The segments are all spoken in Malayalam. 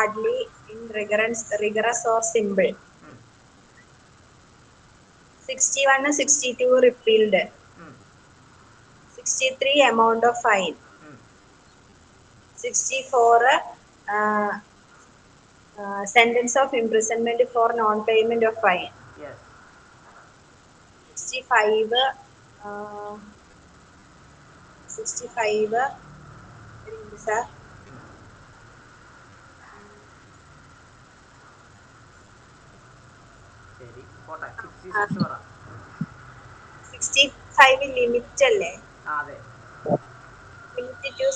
hardly in rigorous or simple. 61 and 62 repealed. 63 amount of fine. 64 sentence of imprisonment for non-payment of fine. Yes. 65 65 sir. ശരി പോട്ടെ 66 പറ. 65 limit അല്ലേ? അതെ. Limit to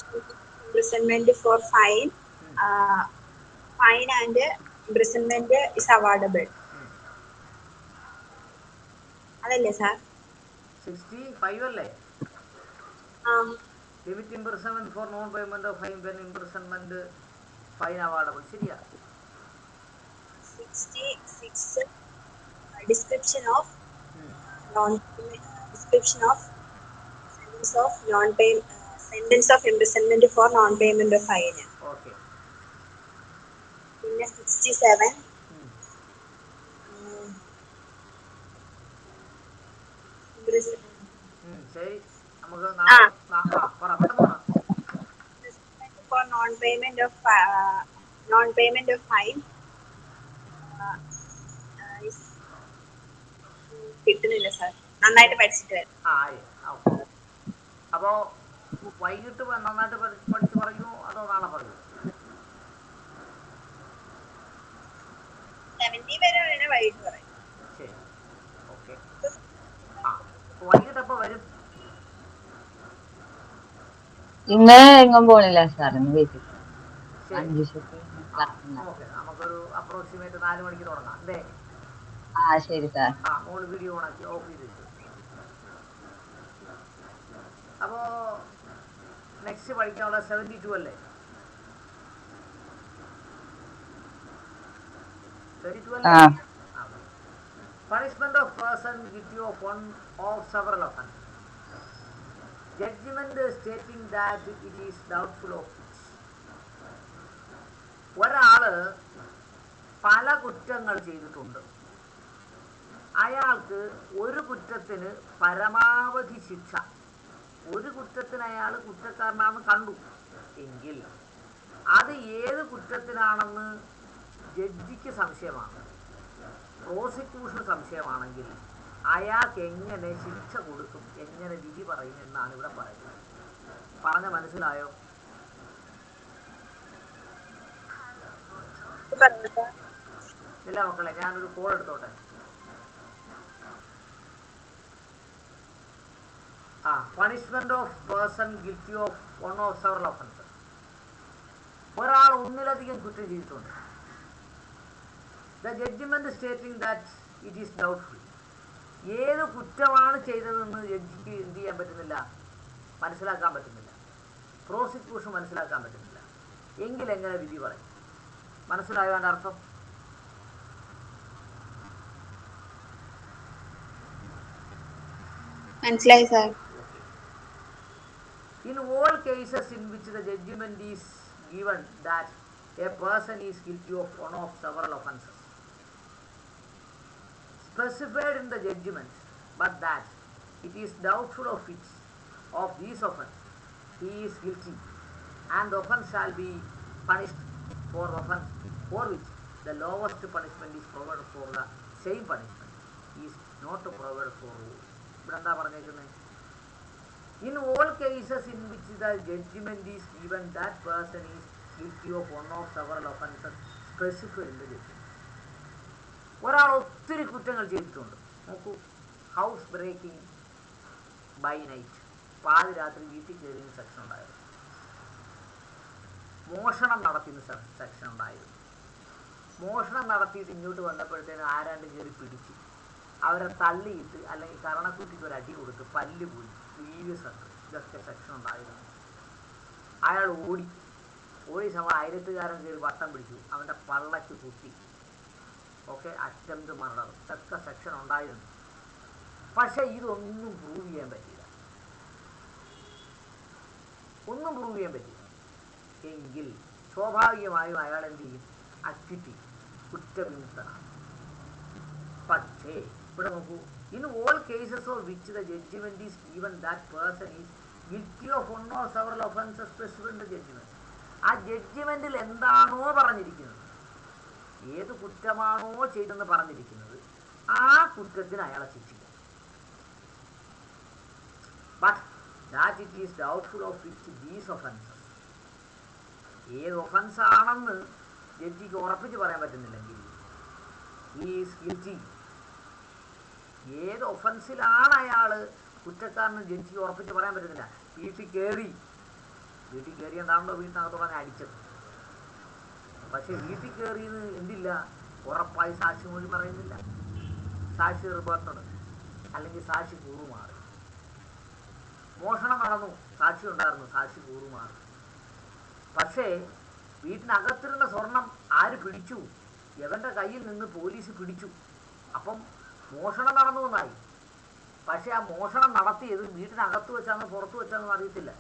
imprisonment for fine. Fine and imprisonment is awardable. അതല്ലേ സാർ? 65 അല്ലേ? Limit imprisonment four non payment of fine pen imprisonment fine avoidable. ശരിയാ. 66 description of description of sentence of imprisonment for non-payment of fine. Okay. പിന്നെ 67 ശരി നമുക്ക് നാളെ പറ പെട്ടെന്ന് പറ. for non-payment of fine കിട്ടുന്നില്ല സാർ, നന്നായിട്ട് പഠിച്ചിട്ട് വരും. അപ്പോ വൈകിട്ട് നന്നായിട്ട് പഠിച്ച് പറയൂ അതോ നാളെ പറയൂ? 70 വരെ വേണേ വൈകിട്ട് പറയും. ശരി ഓക്കെ. വൈകിട്ട് എപ്പോ വരും? ഇന്ന് എങ്ങും പോണില്ല സാർ, ഇന്ന് വീട്ടിൽ തന്നെ. ഓക്കെ, നമുക്കൊരു അപ്രോക്സിമേറ്റ് 4 മണിക്ക് തുടങ്ങാം അല്ലേ? ശരി സാർ. മോള് വീഡിയോ ഓണാക്കി ഓഫ് ചെയ്ത് വെച്ചു. അപ്പോ നെക്സ്റ്റ് പഠിക്കാനുള്ള 72 അല്ലേ? 32 അല്ലേ? Punishment of person guilty of one of several offences. Judgment stating that it is doubtful of which. ഒരാള് പല കുറ്റങ്ങൾ ചെയ്തിട്ടുണ്ട്. അയാൾക്ക് ഒരു കുറ്റത്തിന് പരമാവധി ശിക്ഷ, ഒരു കുറ്റത്തിന് അയാൾ കുറ്റക്കാരനാണെന്ന് കണ്ടു എങ്കിൽ അത് ഏത് കുറ്റത്തിനാണെന്ന് ജഡ്ജിക്ക് സംശയമാണ്, പ്രോസിക്യൂഷന് സംശയമാണെങ്കിൽ അയാൾക്ക് എങ്ങനെ ശിക്ഷ കൊടുക്കും, എങ്ങനെ വിധി പറയും എന്നാണ് ഇവിടെ പറയുന്നത്. പറഞ്ഞ മനസ്സിലായോ? ഇല്ല മക്കളെ, ഞാനൊരു കോൾ എടുത്തോട്ടെ. Punishment of person guilty of one of several offences. ഒരാൾ ഒന്നിലധികം കുറ്റം ചെയ്തിട്ടുണ്ട്. The judgement stating that it is doubtful. ഏത് കുറ്റമാണ് ചെയ്തതെന്ന് ജഡ്ജിക്ക് എന്ത് ചെയ്യാൻ പറ്റുന്നില്ല, മനസ്സിലാക്കാൻ പറ്റുന്നില്ല. പ്രോസിക്യൂഷൻ മനസ്സിലാക്കാൻ പറ്റുന്നില്ല. എങ്കിൽ എങ്ങനെ വിധി പറയും? മനസ്സിലായോ അതിൻ്റെ അർത്ഥം? മനസ്സിലായി sir. In all cases in which the judgment is given that a person is guilty of one of several offences specified in the judgment, but that it is doubtful of which of these offences he is guilty, and the offence shall be punished for offence for which the lowest punishment is provided for the same punishment is not provided for all. ഇവിടെ എന്താ പറഞ്ഞേക്കുന്നത്? In all cases in which the judgment is given that person is guilty of one of several offences specified in the judgment. ഒരാൾ ഒത്തിരി കുറ്റങ്ങൾ ചെയ്തിട്ടുണ്ട്. നോക്കൂ, ഹൗസ് ബ്രേക്കിംഗ് ബൈ നൈറ്റ്, പാതിരാത്രി വീട്ടിൽ കയറിയ സെക്ഷൻ ഉണ്ടായിരുന്നു. മോഷണം നടത്തിയ സെക്ഷൻ ഉണ്ടായിരുന്നു. മോഷണം നടത്തിയിട്ട് ഇങ്ങോട്ട് വന്നപ്പോഴത്തേനും ആരാണ്ട് കയറി പിടിച്ച് അവരെ തള്ളിയിട്ട് അല്ലെങ്കിൽ കരണക്കുറ്റിക്ക് ഒരു അടി കൊടുത്ത് പല്ല് പോയി, വീരിയസ് ഉണ്ട്. ഇതൊക്കെ സെക്ഷൻ ഉണ്ടായിരുന്നു. അയാൾ ഓടി സമയം അയലത്തുകാരൻ കയറി വട്ടം പിടിച്ചു, അവൻ്റെ പള്ളക്ക് കുത്തി. ഓക്കെ, അറ്റംപ്റ്റ് മർഡർ, ഇതൊക്കെ സെക്ഷൻ ഉണ്ടായിരുന്നു. പക്ഷെ ഇതൊന്നും പ്രൂവ് ചെയ്യാൻ പറ്റില്ല, ഒന്നും പ്രൂവ് ചെയ്യാൻ പറ്റില്ല. എങ്കിൽ സ്വാഭാവികമായും അയാൾ എന്ത് ചെയ്യും? അക്വിറ്റി, കുറ്റവിമുക്തനാണ്. പക്ഷേ ഇവിടെ നോക്കൂ, in all cases of which the judgement is given that person is guilty of one or several offences specified in the judgement. ആ ജഡ്ജ്മെന്റിൽ എന്താണോ പറഞ്ഞിരിക്കുന്നത്, ഏത് കുറ്റമാണോ ചെയ്തെന്ന് പറഞ്ഞിരിക്കുന്നത്, ആ കുറ്റത്തിന് അയാളെ ശിക്ഷിക്കും. But that it is doubtful of which these offences, ഏത് ഒഫൻസ് ആണെന്ന് ജഡ്ജിക്ക് ഉറപ്പിച്ച് പറയാൻ പറ്റുന്നില്ലെങ്കിൽ ഈസ് ഗിൽറ്റി. ഏത് ഒഫൻസിലാണ് അയാൾ കുറ്റക്കാരന് ജഡ്ജിക്ക് ഉറപ്പിച്ച് പറയാൻ പറ്റുന്നില്ല. വീട്ടിൽ കയറി എന്താണല്ലോ വീട്ടിനകത്ത് പറഞ്ഞാൽ അടിച്ചത്. പക്ഷെ വീട്ടിൽ കയറിയെന്ന് എന്തില്ല, ഉറപ്പായി സാക്ഷി മൊഴി പറയുന്നില്ല. സാക്ഷി റിപ്പോർട്ടഡ് അല്ലെങ്കിൽ സാക്ഷി കൂറുമാറി. മോഷണം നടന്നു, സാക്ഷി ഉണ്ടായിരുന്നു, സാക്ഷി കൂറുമാറി. പക്ഷേ വീട്ടിനകത്തിരുന്ന സ്വർണം ആര് പിടിച്ചു? എവന്റെ കയ്യിൽ നിന്ന് പോലീസ് പിടിച്ചു. അപ്പം മോഷണം നടന്നു എന്നായി. പക്ഷെ ആ മോഷണം നടത്തിയത് വീട്ടിനകത്ത് വെച്ചാണ് പുറത്തു വെച്ചാണെന്ന് അറിയത്തില്ല.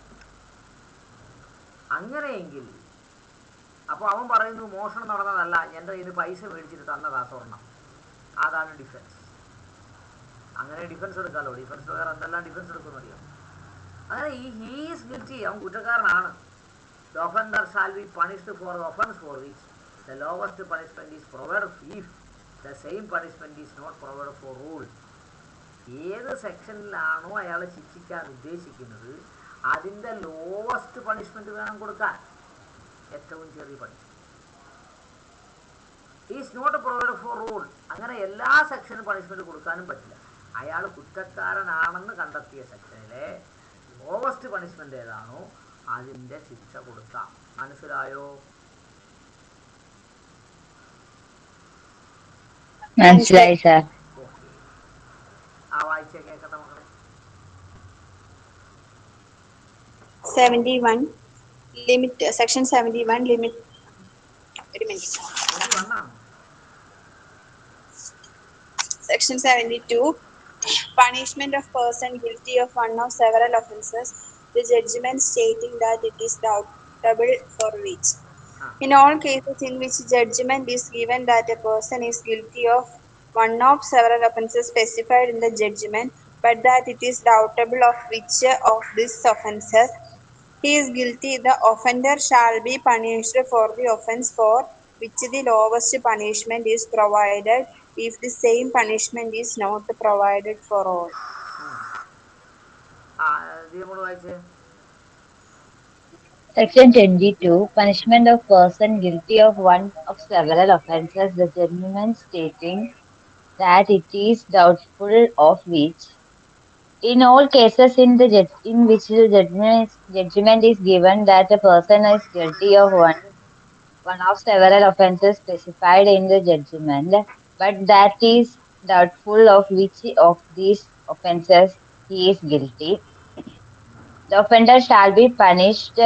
അങ്ങനെയെങ്കിൽ അപ്പോൾ അവൻ പറയുന്നു മോഷണം നടന്നതല്ല, എൻ്റെ കയ്യിൽ പൈസ മേടിച്ചിട്ട് തന്നതാ സ്വർണം. അതാണ് ഡിഫൻസ്. അങ്ങനെ ഡിഫൻസ് എടുക്കാമല്ലോ. ഡിഫൻസ് വേറെ എന്തെല്ലാം ഡിഫൻസ് എടുക്കുമെന്ന് അറിയാം. അങ്ങനെ ഹീസ് ഗിൽറ്റി, അവൻ കുറ്റക്കാരനാണ്. The offender shall be punished for the offense for which the lowest punishment is provided if the same punishment is not provided for all. ഏത് സെക്ഷനിലാണോ അയാളെ ശിക്ഷിക്കാൻ ഉദ്ദേശിക്കുന്നത് അതിൻ്റെ ലോവസ്റ്റ് പണിഷ്മെന്റ് വേണം കൊടുക്കാൻ. ഏറ്റവും ചെറിയ punishment is not provide for rule. അങ്ങനെ എല്ലാ സെക്ഷനും പണിഷ്മെന്റ് കൊടുക്കാനും പറ്റില്ല. അയാൾ കുറ്റക്കാരനാണെന്ന് കണ്ടെത്തിയ സെക്ഷനിലെ ലോവസ്റ്റ് പണിഷ്മെന്റ് ഏതാണോ അതിൻ്റെ ശിക്ഷ കൊടുക്കാം. മനസ്സിലായോ? മനസ്സിലായി സാർ. ഓക്കെ, ആ വായിച്ച കേൾക്കട്ടെ മക്കളെ. 71 limit, section 71 limit. ഒരു minute. Section 72 punishment of person guilty of one of several offences, the judgment stating that it is doubtable for which. In all cases in which judgment is given that a person is guilty of one of several offences specified in the judgment, but that it is doubtable of which of these offences he is guilty, the offender shall be punished for the offence for which the lowest punishment is provided if the same punishment is not provided for all. Section 22. Punishment of person guilty of one of several offences, the judgment stating that it is doubtful of which. In all cases in which the judgment is given that a person is guilty of one of several offences specified in the judgment, but that is doubtful of which of these offences he is guilty, the offender shall be punished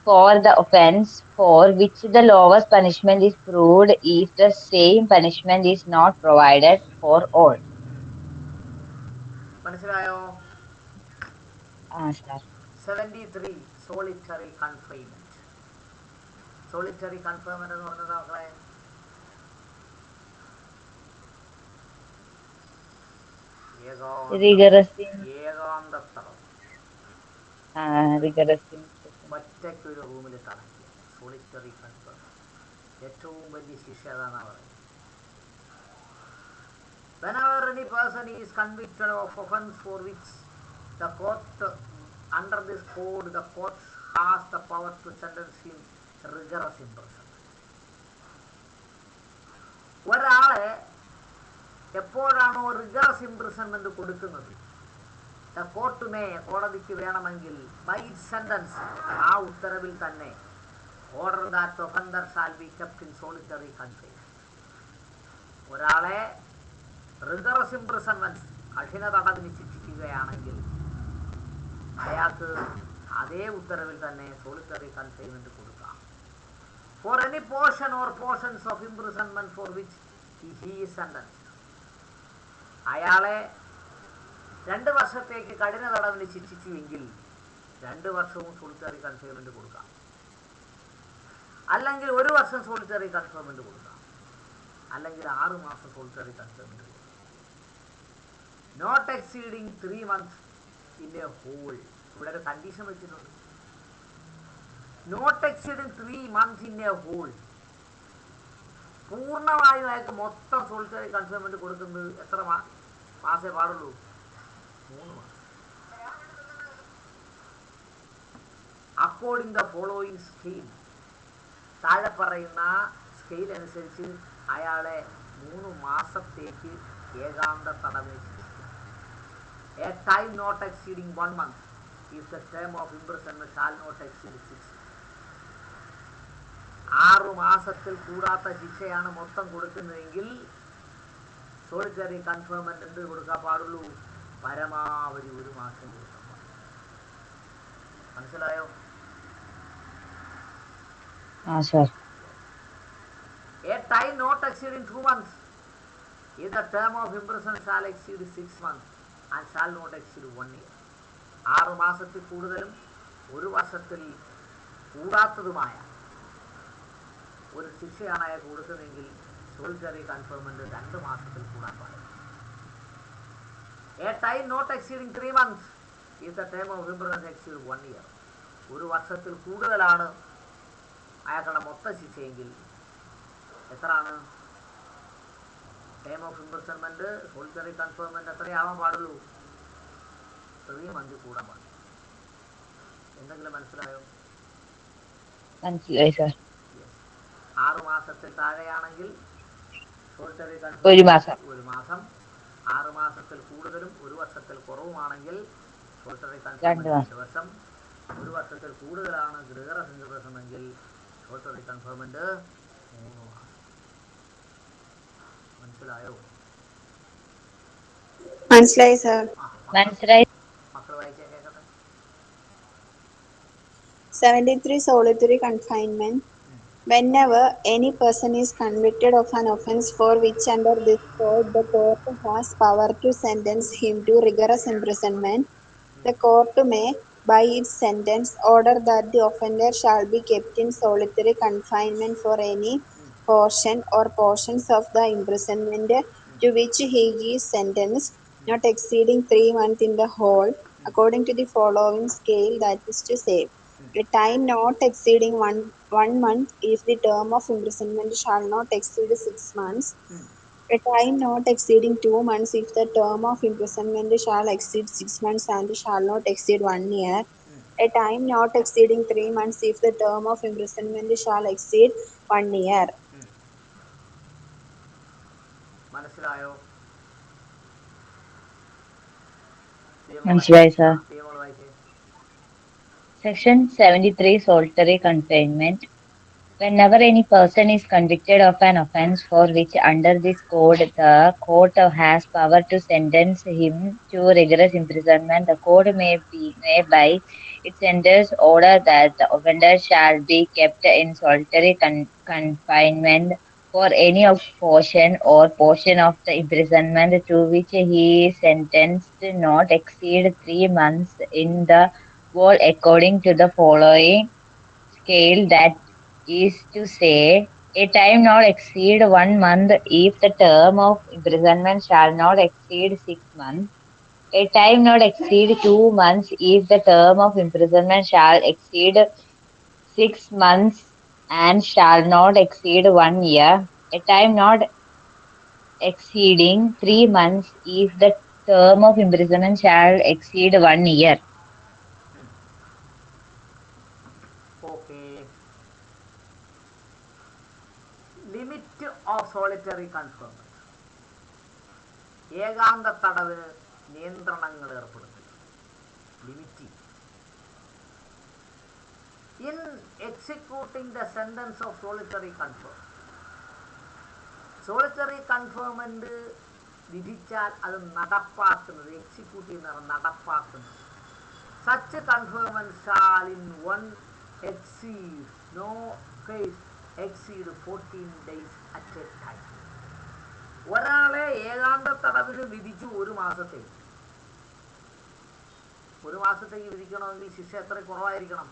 for the offence for which the lowest punishment is proved if the same punishment is not provided for all. മനസ്സിലായോ? Sir. 73 solitary confinement. Solitary confinement എന്ന് പറഞ്ഞത് മക്കളെ ഏകാന്തസ്ഥലം, ഒറ്റയ്ക്കൊരു റൂമിൽ തടക്കുക. സോളിറ്ററി കൺഫൈൻമെന്റ് ഏറ്റവും വലിയ ശിക്ഷ അതാണ് പറയുന്നത്. Whenever any person is convicted of offense for which the court, under this code, the court has the power to sentence him rigorous imprisonment. ഒരാളെ എപ്പോഴാണോ റിഗറസ് ഇംപ്രിസൺമെന്റ് കൊടുക്കുന്നത്, ദ കോർട്ട് മേ, കോടതിക്ക് വേണമെങ്കിൽ ബൈ സെന്റൻസ്, ആ ഉത്തരവിൽ തന്നെ order that offender shall be kept in solitary confinement. ഒരാളെ റിഗറസ് ഇംപ്രിസൺമെന്റ്, കഠിന തടവിന് ശിക്ഷിക്കുകയാണെങ്കിൽ അയാൾക്ക് അതേ ഉത്തരവിൽ തന്നെ സോളിറ്ററി കൺഫൈൻമെന്റ് കൊടുക്കാം. For any portion or portions of imprisonment four which he is sentenced. അയാളെ 2 വർഷത്തേക്ക് കഠിന തടവിന് ശിക്ഷിച്ചുവെങ്കിൽ 2 വർഷവും സോളിറ്ററി കൺഫൈൻമെന്റ് കൊടുക്കാം. അല്ലെങ്കിൽ 1 വർഷം സോളിറ്ററി കൺഫൈൻമെന്റ് കൊടുക്കാം, അല്ലെങ്കിൽ 6 മാസം സോളിറ്ററി കൺഫൈൻമെന്റ് കൊടുക്കാം. Not exceeding 3 months in a whole. ഇവിടെ ഒരു കണ്ടീഷൻ വെച്ചിട്ടുണ്ട്. Not exceeding 3 months in a whole. പൂർണ്ണമായും അയാൾക്ക് മൊത്തം സോളിറ്ററി കൺഫൈൻമെന്റ് കൊടുക്കുന്നത് എത്ര മാസേ പാടുള്ളൂ? 3 മാസം. അക്കോർഡിംഗ് ദ ഫോളോയിങ് സ്കെയിൽ, താഴെ പറയുന്ന സ്കെയിൽ അനുസരിച്ച് അയാളെ 3 മാസത്തേക്ക് ഏകാന്ത തടവിന് ശിക്ഷിക്കാം. A time not exceeding 1 month if the term of imprisonment shall not exceed 6 months. 6 മാസത്തിൽ കൂടാത്ത ശിക്ഷയാണ് മൊത്തം കൊടുക്കുന്നതെങ്കിൽ സോളിറ്ററി കൺഫൈൻമെന്റ് എന്ത് കൊടുക്കാൻ പാടുള്ളൂ? പരമാവധി 1 മാസം കൊടുക്കാൻ പാടുള്ളൂ. മനസ്സിലായോ? A time not exceeding 2 months if the term of imprisonment shall exceed 6 months and shall not exceed 1 year. 6 മാസത്തിൽ കൂടുതലും 1 വർഷത്തിൽ കൂടാത്തതുമായ ഒരു ശിക്ഷയാണ് അയാൾ കൊടുക്കുന്നതെങ്കിൽ സോളിറ്ററി കൺഫൈൻമെന്റ് 2 മാസത്തിൽ കൂടാൻ പാടില്ല. A time not exceeding 3 months if the term of imprisonment exceeds 1 year. 1 വർഷത്തിൽ കൂടുതലാണ് അയാളുടെ മൊത്തം ശിക്ഷയെങ്കിൽ എത്രയാണ് time of imprisonment? Solitary confinement എത്രയാവാൻ പാടുള്ളൂ? 3 months കൂടാൻ പാടില്ല. എന്തെങ്കിലും മനസ്സിലായോ? മനസ്സിലായി സാർ. 6 മാസത്തിൽ താഴെയാണെങ്കിൽ സോളിറ്ററി കൺഫൈൻമെന്റ് 1 മാസം. 6 മാസത്തിൽ കൂടുതലും 1 വർഷത്തിൽ കുറവുമാണെങ്കിൽ സോളിറ്ററി കൺഫൈൻമെന്റ് 2 വർഷം. 1 വർഷത്തിൽ കൂടുതലാണ് ഗൃഹ ഇംപ്രിസൺമെന്റെങ്കിൽ സോളിറ്ററി കൺഫൈൻമെന്റ് 3 മാസം. മനസ്സിലായോ? മനസ്സിലായി സാർ. മനസ്സിലായി. മക്കൾ വായിച്ചാൽ കേൾക്കട്ടെ. 73 Solitary confinement. Whenever any person is convicted of an offence for which under this code the court has power to sentence him to rigorous imprisonment, the court may, by its sentence, order that the offender shall be kept in solitary confinement for any portion or portions of the imprisonment to which he is sentenced, not exceeding 3 months in the whole, according to the following scale, that is to say, a time not exceeding one month if the term of imprisonment shall not exceed 6 months. A time not exceeding 2 months if the term of imprisonment shall exceed 6 months and shall not exceed 1 year. A time not exceeding 3 months if the term of imprisonment shall exceed 1 year. മനസ്സിലായോ? മനസ്സിലായി സാർ. നിയമങ്ങൾ വായിച്ചേ. Section 73 Solitary Confinement. Whenever any person is convicted of an offence for which under this code the court has power to sentence him to rigorous imprisonment, the court may by its sentence order that the offender shall be kept in solitary confinement for any of portion or portion of the imprisonment to which he is sentenced not exceed 3 months in the whole, according to the following scale, that is to say, a time not exceed 1 month if the term of imprisonment shall not exceed 6 months. A time not exceed 2 months if the term of imprisonment shall exceed 6 months and shall not exceed 1 year. A time not exceeding 3 months if the term of imprisonment shall exceed 1 year. Okay. Limit of solitary confinement. ഏകാന്ത തടവിന് നിയന്ത്രണങ്ങൾ ഏർപ്പെടുത്തുക. Limit in executing the sentence of solitary confinement. Solitary confinement വിധിച്ചാൽ അത് നടപ്പാക്കുന്നത്, എക്സിക്യൂട്ട് ചെയ്യുന്ന നടപ്പാക്കുന്നത്. Such confinement shall in one exceed no case exceed 14 days at a time. ഒരാളെ ഏകാന്ത തടവിന് വിധിച്ചു 1 മാസത്തേക്ക്. 1 മാസത്തേക്ക് വിധിക്കണമെങ്കിൽ ശിക്ഷ എത്ര കുറവായിരിക്കണം?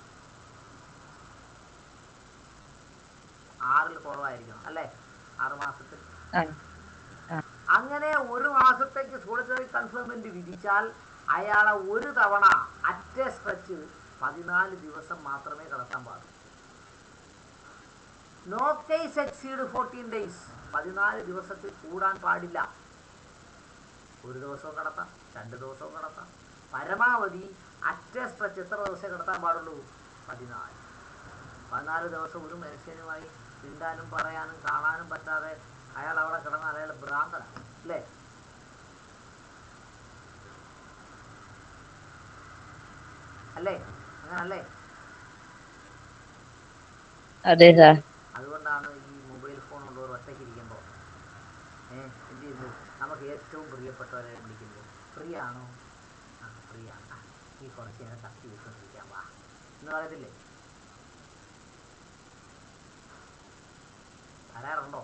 6-ൽ കുറവായിരിക്കണം അല്ലേ, 6 മാസത്തിൽ. Ah, അങ്ങനെ 1 മാസത്തേക്ക് സോളിറ്ററി കൺഫൈൻമെന്റ് വിധിച്ചാൽ അയാളെ ഒരു തവണ അറ്റ സ്ട്രെച്ച് 14 ദിവസം മാത്രമേ കടത്താൻ പാടുള്ളൂ. നോ കേസ് എക്സീഡ് 14 ഡേയ്സ്, 14 ദിവസത്തിൽ കൂടാൻ പാടില്ല. ഒരു ദിവസവും കടത്താം, 2 ദിവസവും കടത്താം. പരമാവധി അറ്റ സ്ട്രെച്ച് എത്ര ദിവസം കടത്താൻ പാടുള്ളൂ? 14. 14 ദിവസം ഒരു മനുഷ്യനുമായി മിണ്ടാനും പറയാനും കാണാനും പറ്റാതെ അയാൾ അവിടെ കിടന്നാൽ അയാൾ ഭ്രാന്തനാണ് അല്ലേ? അല്ലേ? അങ്ങനല്ലേ? അതെ സാർ. അതുകൊണ്ടാണ് ഈ മൊബൈൽ ഫോൺ ഉള്ളവർ ഒറ്റയ്ക്കിരിക്കുമ്പോൾ എന്ത് ചെയ്യുന്നു, നമുക്ക് ഏറ്റവും പ്രിയപ്പെട്ടവരെ വിളിക്കുന്നത്. ഫ്രീ ആണോ? ആ ഫ്രീ ആണ്. ഈ കുറച്ച് നേരം കത്തി വെച്ചുകൊണ്ടിരിക്കാം വാ എന്ന് പറയത്തില്ലേ? പറയാറുണ്ടോ?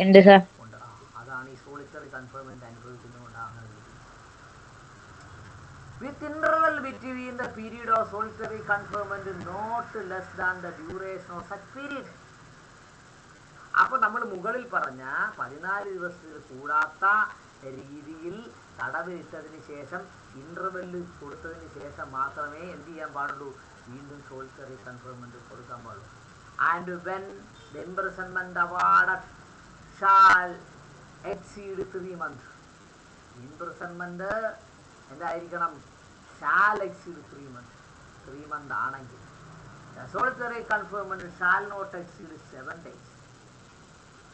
ഉണ്ട് സാർ. ഉണ്ട്. അതാണ് ഈ സോളിറ്ററി കൺഫൈൻമെന്റ് അനുഭവിക്കുന്നതുകൊണ്ടാണ് അങ്ങനെ വിളിക്കുന്നത്. With interval between the period of solitary confinement not less than the duration of such period. അപ്പോൾ നമ്മൾ മുകളിൽ പറഞ്ഞ 14 ദിവസത്തിൽ കൂടാത്ത രീതിയിൽ തടവിട്ടതിന് ശേഷം ഇന്റർവെല്ല് കൊടുത്തതിന് ശേഷം മാത്രമേ എന്ത് ചെയ്യാൻ പാടുള്ളൂ? വീണ്ടും സോളിറ്ററി കൺഫൈൻമെന്റ് കൊടുക്കാൻ പാടുള്ളൂ. And when the imprisonment awarded shall exceed 3 months. Imprisonment എന്തായിരിക്കണം? Shall exceed 3 months. 3 months ആണെങ്കിൽ the solitary confinement shall not exceed 7 days.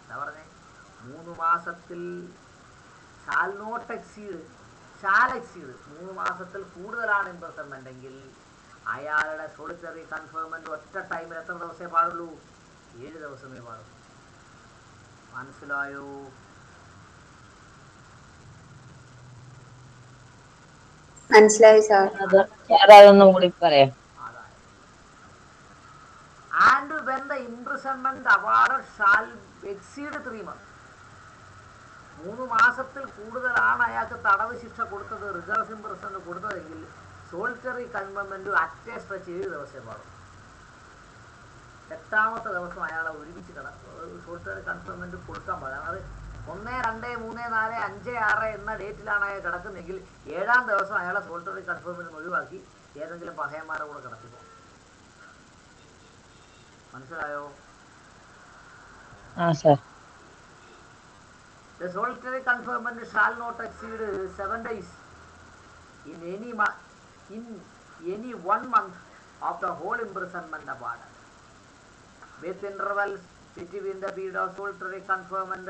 എന്താ പറഞ്ഞേ? 3 മാസത്തിൽ shall not exceed, shall exceed 3 മാസത്തിൽ കൂടുതലാണ് ഇംപ്രിസൺമെന്റ് എങ്കിൽ അയാളുടെ സോളിറ്ററി കൺഫൈൻമെന്റ് ഒറ്റ ടൈമിൽ എത്ര ദിവസമേ പാടുള്ളൂ? 7 ദിവസമേ പാടുള്ളൂ. മനസ്സിലായോ? മനസ്സിലായി സാർ. അത് സാർ അതൊന്നും കൂടി പറയാം. അതായത് and when the imprisonment award shall exceed 3 months. 3 മാസത്തിൽ കൂടുതലാണ് അയാൾക്ക് തടവ് ശിക്ഷ കൊടുത്തത്, reserve imprisonment കൊടുത്തതെങ്കിൽ solitary confinement അറ്റേ stretch 7 ദിവസമേ പാടും. 8-ാമത്തെ ദിവസം അയാളെ ഒരുമിച്ച് സോളിറ്ററി കൺഫൈൻമെന്റ് കൊടുക്കാൻ പാടില്ല. അത് 1, 2, 3, 4, 5, 6 എന്ന ഡേറ്റിലാണ് അയാൾ കിടക്കുന്നെങ്കിൽ 7-ാം ദിവസം അയാളെ സോളിറ്ററി കൺഫൈൻമെന്റ് ഒഴിവാക്കി ഏതെങ്കിലും പഹയന്മാരെ കൂടെ കിടത്തിപ്പോ. മനസ്സിലായോ? ആ sir. The solitary confinement shall not exceed 7 days in any 1 month of the whole imprisonment awarded, with intervals between the period of solitary confinement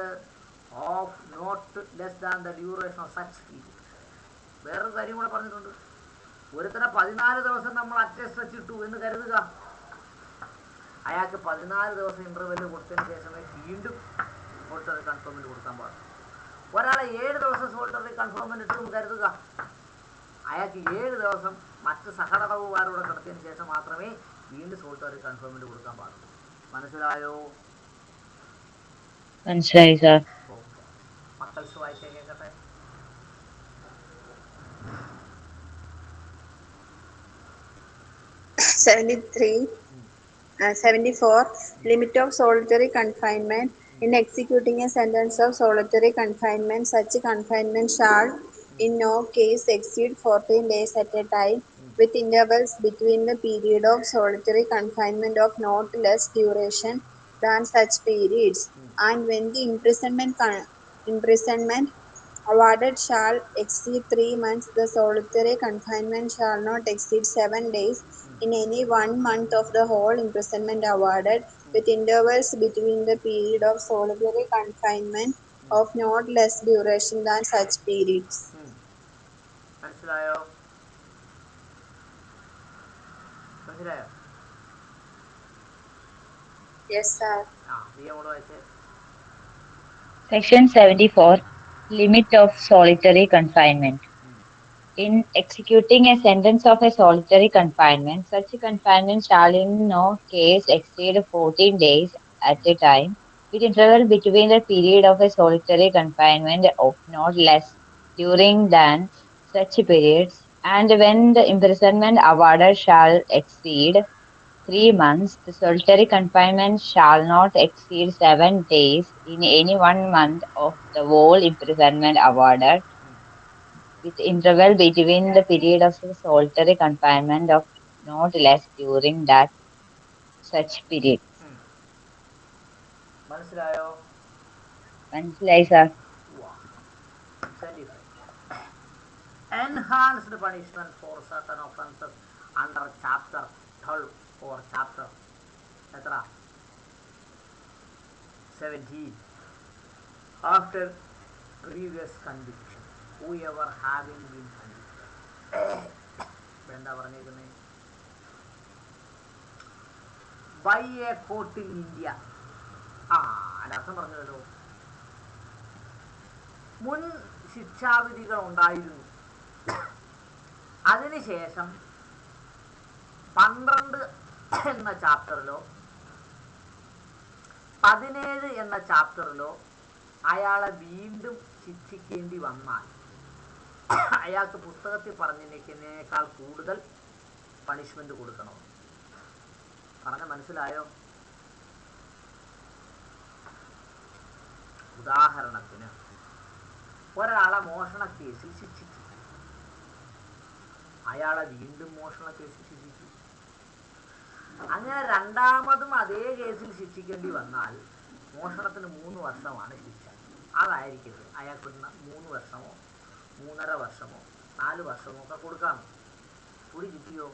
of not less than the duration of such period. വേറൊരു കാര്യം കൂടെ പറഞ്ഞിട്ടുണ്ട്. ഒരുത്തനെ 14 ദിവസം നമ്മൾ അറ്റേ സ്ട്രെച്ച് ഇട്ടു എന്ന് കരുതുക. അയാൾക്ക് 14 ദിവസം ഇന്റർവെല് കൊടുത്തതിന് ശേഷമേ വീണ്ടും സോളിറ്ററി കൺഫൈൻമെന്റ് കൊടുക്കാൻ പാടുള്ളൂ. ഒരാളെ 7 ദിവസം സോളിറ്ററി കൺഫൈൻമെന്റ് ഇട്ടു എന്ന് കരുതുക. അയാൾക്ക് 7 ദിവസം മറ്റ് സഹതടവുകാരോടെ കിടത്തിയതിന് ശേഷം മാത്രമേ വീണ്ടും സോളിറ്ററി കൺഫൈൻമെന്റ് കൊടുക്കാൻ പാടുള്ളൂ. മനസ്സിലായോ? മനസ്സിലായി സാർ. ഓക്കെ. മക്കൾസ് വായിച്ചേ കേൾക്കട്ടെ. 73. 74. Limit of solitary confinement. In executing a sentence of solitary confinement, such confinement shall in no case exceed 14 days at a time, with intervals between the period of solitary confinement of not less duration than such periods. And when the imprisonment awarded shall exceed 3 months, the solitary confinement shall not exceed 7 days in any 1 month of the whole imprisonment awarded, with intervals between the period of solitary confinement of not less duration than such periods. മനസ്സിലായോ? മനസ്സിലായോ? Yes, sir. നീ അങ്ങോട്ട് വായിച്ചേ. Section 74. Limit of solitary confinement. In executing a sentence of a solitary confinement, such confinement shall in no case exceed 14 days at a time, with interval between the period of a solitary confinement of not less during than such periods, and when the imprisonment awarded shall exceed 3 months, the solitary confinement shall not exceed 7 days in any 1 month of the whole imprisonment awarded, with interval between the period of the solitary confinement of not less during that such period. മനസ്സിലായോ? മനസ്സിലായി sir. വാ. 25. Enhanced punishment for certain offences under chapter 12 or chapter എത്ര 17 after previous conviction, whoever having been convicted. ഇവിടെ എന്താ പറഞ്ഞേക്കുന്നത്? By a court in India. അതിൻ്റെ അർത്ഥം പറഞ്ഞല്ലോ. മുൻ ശിക്ഷാവിധികൾ ഉണ്ടായിരുന്നു, അതിനുശേഷം 12 എന്ന ചാപ്റ്ററിലോ 17 എന്ന ചാപ്റ്ററിലോ അയാളെ വീണ്ടും ശിക്ഷിക്കേണ്ടി വന്നാൽ അയാൾക്ക് പുസ്തകത്തിൽ പറഞ്ഞിരിക്കുന്നതിനേക്കാൾ കൂടുതൽ പണിഷ്മെന്റ് കൊടുക്കണം. പറഞ്ഞ മനസ്സിലായോ? ഉദാഹരണത്തിന് ഒരാളെ മോഷണ കേസിൽ ശിക്ഷിച്ചു, അയാളെ വീണ്ടും മോഷണ കേസിൽ ശിക്ഷിച്ചു. അങ്ങനെ രണ്ടാമതും അതേ കേസിൽ ശിക്ഷിക്കേണ്ടി വന്നാൽ മോഷണത്തിന് 3 വർഷമാണ് ശിക്ഷ. അതായിരിക്കരുത്. അയാൾക്ക് 3 വർഷമോ 3.5 വർഷമോ 4 വർഷമോ ഒക്കെ കൊടുക്കാം. കൂടി കിട്ടിയോ?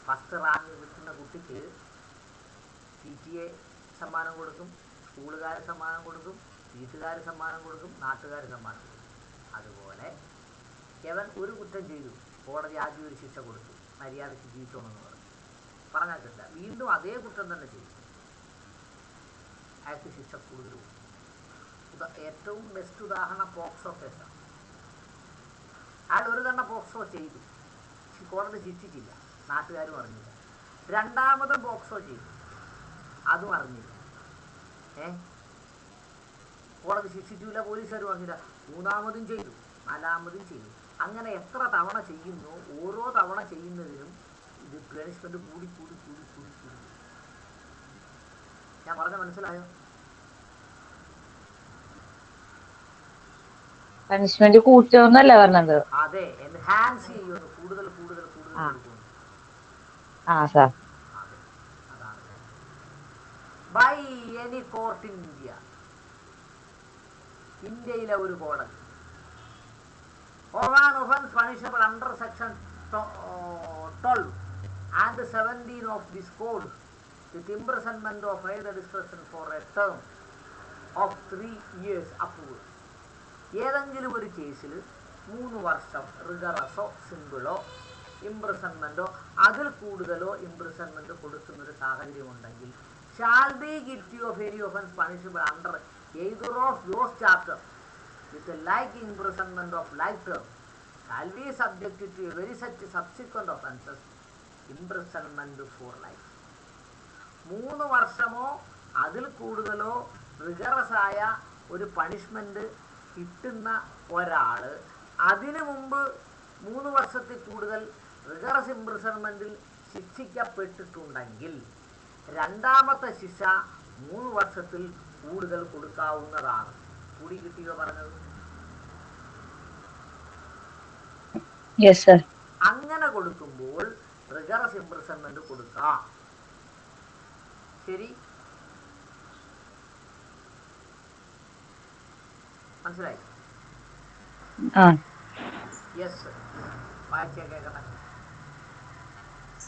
ഫസ്റ്റ് റാങ്ക് കിട്ടുന്ന കുട്ടിക്ക് PTA സമ്മാനം കൊടുക്കും, സ്കൂളുകാർ സമ്മാനം കൊടുക്കും, വീട്ടുകാർ സമ്മാനം കൊടുക്കും, നാട്ടുകാർ സമ്മാനം കൊടുക്കും. അതുപോലെ അവൻ ഒരു കുറ്റം ചെയ്തു, കോടതി ആദ്യം ഒരു ശിക്ഷ കൊടുത്തു, മര്യാദയ്ക്ക് ജീവിച്ചോണമെന്ന് പറഞ്ഞു, പറഞ്ഞാൽ കിട്ടില്ല. വീണ്ടും അതേ കുറ്റം തന്നെ ചെയ്തു, അയാൾക്ക് ശിക്ഷ കൂടുതൽ കൊടുക്കും. ഏറ്റവും ബെസ്റ്റ് ഉദാഹരണം പോക്സോ കേസാണ്. അയാൾ ഒരു തവണ പോക്സോ ചെയ്തു, കോടതി ശിക്ഷിച്ചില്ല, നാട്ടുകാരും അറിഞ്ഞില്ല. രണ്ടാമതും പോക്സോ ചെയ്തു, അതും അറിഞ്ഞില്ല. കോടതി ശിക്ഷിച്ചില്ല, പോലീസുകാർ പറഞ്ഞില്ല. മൂന്നാമതും ചെയ്തു, നാലാമതും ചെയ്തു. അങ്ങനെ എത്ര തവണ ചെയ്യുന്നു, ഓരോ തവണ ചെയ്യുന്നതിനും ഇത് പണിഷ്മെന്റ് കൂടി കൂടി കൂടി കൂടി കൂടി. ഞാൻ പറഞ്ഞ മനസ്സിലായോ? പണിഷ്മെന്റ് കൂട്ടുമെന്നല്ല പറഞ്ഞത്. അതെ, എൻഹാൻസ് ചെയ്യുന്നു, കൂടുതൽ കൂടുതൽ കൂടുതൽ കൊടുക്കുന്നു. സാർ. അതെ, അതാണ് by any court in India. ഇന്ത്യയിലെ ഒരു കോടതി of an offence punishable under section 12 and 17 of this code with imprisonment of either discretion for a term of 3 years upwards. ഏതെങ്കിലും ഒരു കേസിൽ 3 വർഷം റിഗറസോ സിമ്പിളോ ഇംപ്രിസൺമെന്റോ അതിൽ കൂടുതലോ ഇംപ്രിസൺമെന്റ് കൊടുക്കുന്നൊരു സാഹചര്യം ഉണ്ടെങ്കിൽ shall be guilty of any offence punishable under either of those chapters with a like imprisonment of like term shall be subjected to a very such subsequent offences imprisonment for life. 3 വർഷമോ അതിൽ കൂടുതലോ റിഗറസായ ഒരു പണിഷ്മെന്റ് കിട്ടുന്ന ഒരാള് അതിനു മുമ്പ് 3 വർഷത്തിൽ കൂടുതൽ റിഗറസ് ഇംപ്രിസൺമെന്റിൽ ശിക്ഷിക്കപ്പെട്ടിട്ടുണ്ടെങ്കിൽ രണ്ടാമത്തെ ശിക്ഷ 3 വർഷത്തിൽ കൂടുതൽ കൊടുക്കാവുന്നതാണ്. കൂടി കിട്ടിയോ പറഞ്ഞത്? അങ്ങനെ കൊടുക്കുമ്പോൾ റിഗറസ് ഇംപ്രിസൺമെന്റ് കൊടുക്കാം. ശരി, മനസ്സിലായി? യെസ്, വായിച്ചേ കേൾക്കട്ടെ.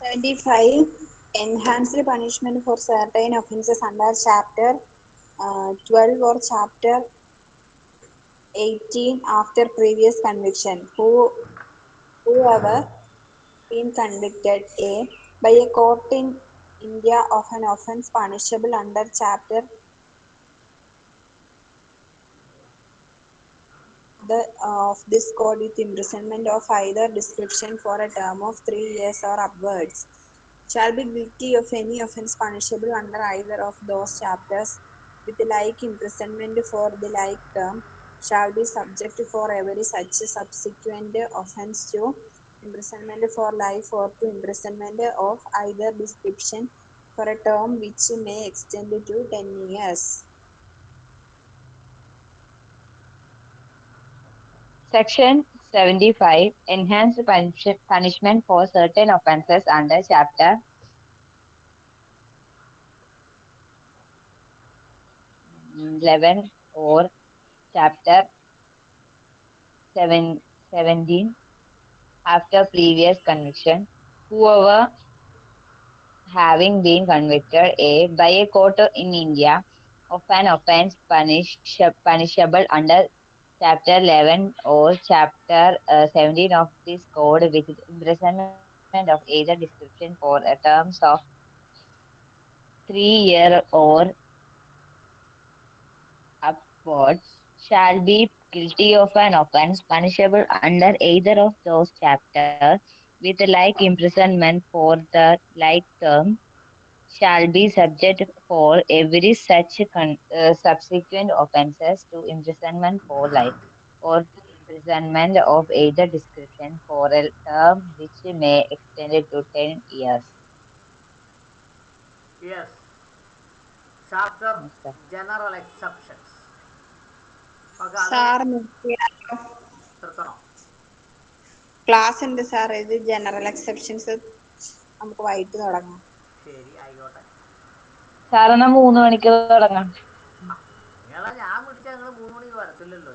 75. Enhanced punishment for certain offences under Chapter 12 or Chapter 18 after previous conviction. Whoever been convicted by a court in India of an offence punishable under Chapter of this code with imprisonment of either description for a term of 3 years or upwards shall be guilty of any offence punishable under either of those chapters with like imprisonment for the like term shall be subject for every such subsequent offence to imprisonment for life or to imprisonment of either description for a term which may extend to 10 years. Section 75 Enhanced punishment for certain offences under Chapter 11 or Chapter 17 after previous conviction. Whoever having been convicted by a court in India of an offence punishable under Chapter 11 or Chapter 17 of this code with imprisonment of either description for a terms of 3 years or upwards shall be guilty of an offence punishable under either of those chapters with like imprisonment for the like term shall be subject for every such subsequent offences to imprisonment for life or to imprisonment of either description for a term which may extend to 10 years. Yes. Chapter Yes, sir. General Exceptions. Okay അത് സാർ നിർത്തിയാലോ? നിർത്തണോ? ക്ലാസ് ഉണ്ട് സാർ, ഇത് ജനറൽ എക്സെപ്ഷൻസ് നമുക്ക് വൈകിട്ട് തുടങ്ങാം. ശരി, ആയിക്കോട്ടെ. സാറെന്നാ 3 മണിക്ക് തുടങ്ങാം. ആ, നിങ്ങളെ ഞാൻ പിടിച്ചാൽ നിങ്ങൾ 3 മണിക്ക് വരത്തില്ലല്ലോ.